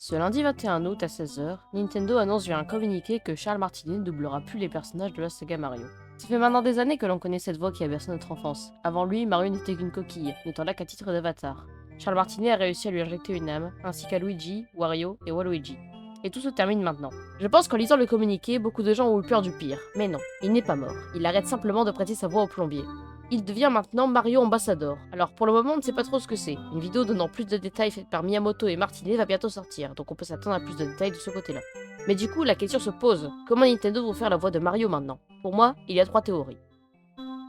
Ce lundi 21 août à 16h, Nintendo annonce via un communiqué que Charles Martinet ne doublera plus les personnages de la saga Mario. Ça fait maintenant des années que l'on connaît cette voix qui a bercé notre enfance. Avant lui, Mario n'était qu'une coquille, n'étant là qu'à titre d'avatar. Charles Martinet a réussi à lui injecter une âme, ainsi qu'à Luigi, Wario et Waluigi. Et tout se termine maintenant. Je pense qu'en lisant le communiqué, beaucoup de gens ont eu peur du pire. Mais non, il n'est pas mort. Il arrête simplement de prêter sa voix au plombier. Il devient maintenant Mario Ambassador. Alors pour le moment on ne sait pas trop ce que c'est. Une vidéo donnant plus de détails faite par Miyamoto et Martinet va bientôt sortir, donc on peut s'attendre à plus de détails de ce côté-là. Mais du coup la question se pose, comment Nintendo vont faire la voix de Mario maintenant? Pour moi, il y a trois théories.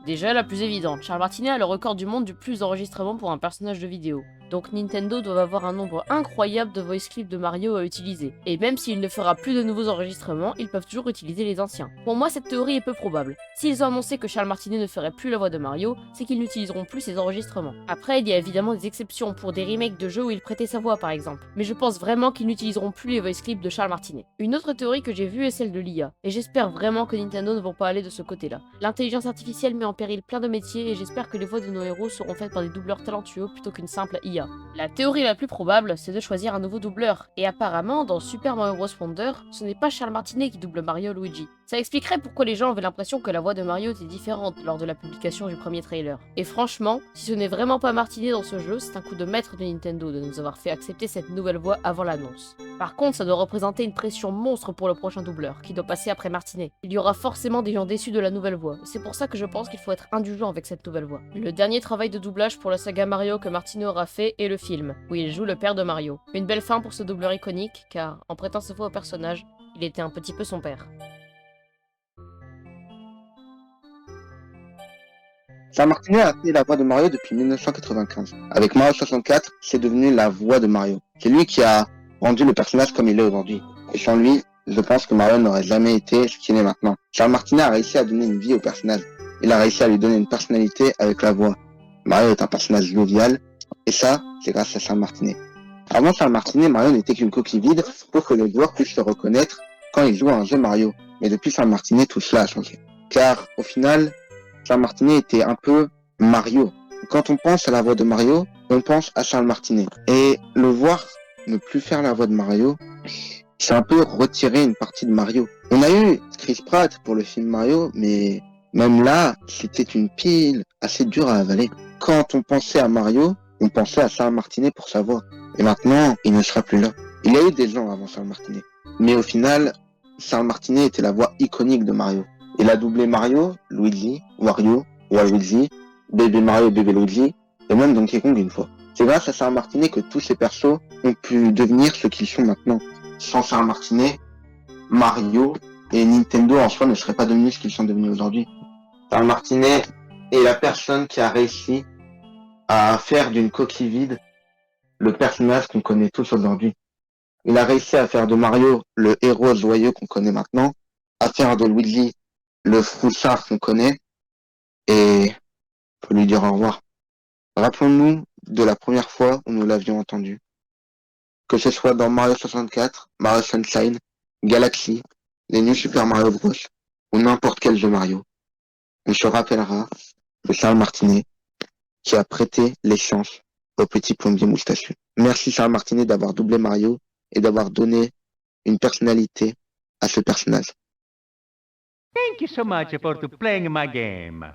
Déjà la plus évidente, Charles Martinet a le record du monde du plus d'enregistrements pour un personnage de vidéo. Donc Nintendo doit avoir un nombre incroyable de voice clips de Mario à utiliser. Et même s'il ne fera plus de nouveaux enregistrements, ils peuvent toujours utiliser les anciens. Pour moi, cette théorie est peu probable. S'ils ont annoncé que Charles Martinet ne ferait plus la voix de Mario, c'est qu'ils n'utiliseront plus ses enregistrements. Après, il y a évidemment des exceptions pour des remakes de jeux où il prêtait sa voix par exemple. Mais je pense vraiment qu'ils n'utiliseront plus les voice clips de Charles Martinet. Une autre théorie que j'ai vue est celle de l'IA. Et j'espère vraiment que Nintendo ne vont pas aller de ce côté-là. L'intelligence artificielle met en péril plein de métiers et j'espère que les voix de nos héros seront faites par des doubleurs talentueux plutôt qu'une simple IA. La théorie la plus probable, c'est de choisir un nouveau doubleur. Et apparemment, dans Super Mario Bros. Wonder, ce n'est pas Charles Martinet qui double Mario Luigi. Ça expliquerait pourquoi les gens avaient l'impression que la voix de Mario était différente lors de la publication du premier trailer. Et franchement, si ce n'est vraiment pas Martinet dans ce jeu, c'est un coup de maître de Nintendo de nous avoir fait accepter cette nouvelle voix avant l'annonce. Par contre, ça doit représenter une pression monstre pour le prochain doubleur, qui doit passer après Martinet. Il y aura forcément des gens déçus de la nouvelle voix, c'est pour ça que je pense qu'il faut être indulgent avec cette nouvelle voix. Le dernier travail de doublage pour la saga Mario que Martinet aura fait est le film, où il joue le père de Mario. Une belle fin pour ce doubleur iconique, car, en prêtant sa voix au personnage, il était un petit peu son père. Charles Martinet a fait la voix de Mario depuis 1995. Avec Mario 64, c'est devenu la voix de Mario. C'est lui qui a rendu le personnage comme il est aujourd'hui. Et sans lui, je pense que Mario n'aurait jamais été ce qu'il est maintenant. Charles Martinet a réussi à donner une vie au personnage. Il a réussi à lui donner une personnalité avec la voix. Mario est un personnage jovial, et ça, c'est grâce à Charles Martinet. Avant Charles Martinet, Mario n'était qu'une coquille vide pour que les joueurs puissent se reconnaître quand ils jouent à un jeu Mario. Mais depuis Charles Martinet, tout cela a changé. Car, au final, Charles Martinet était un peu Mario. Quand on pense à la voix de Mario, on pense à Charles Martinet. Et le voir ne plus faire la voix de Mario, c'est un peu retirer une partie de Mario. On a eu Chris Pratt pour le film Mario, mais même là, c'était une pile assez dure à avaler. Quand on pensait à Mario, on pensait à Charles Martinet pour sa voix. Et maintenant, il ne sera plus là. Il y a eu des gens avant Charles Martinet. Mais au final, Charles Martinet était la voix iconique de Mario. Il a doublé Mario, Luigi, Wario, Waluigi, Bébé Mario et Bébé Luigi, et même Donkey Kong une fois. C'est grâce à Charles Martinet que tous ces persos ont pu devenir ce qu'ils sont maintenant. Sans Charles Martinet, Mario et Nintendo en soi ne seraient pas devenus ce qu'ils sont devenus aujourd'hui. Charles Martinet est la personne qui a réussi à faire d'une coquille vide le personnage qu'on connaît tous aujourd'hui. Il a réussi à faire de Mario le héros joyeux qu'on connaît maintenant, à faire de Luigi le froussard qu'on connaît, et faut lui dire au revoir. Rappelons-nous de la première fois où nous l'avions entendu. Que ce soit dans Mario 64, Mario Sunshine, Galaxy, les New Super Mario Bros, ou n'importe quel jeu Mario. On se rappellera de Charles Martinet, qui a prêté les chances au petit plombier moustachu. Merci Charles Martinet d'avoir doublé Mario et d'avoir donné une personnalité à ce personnage. Thank you so much for playing my game.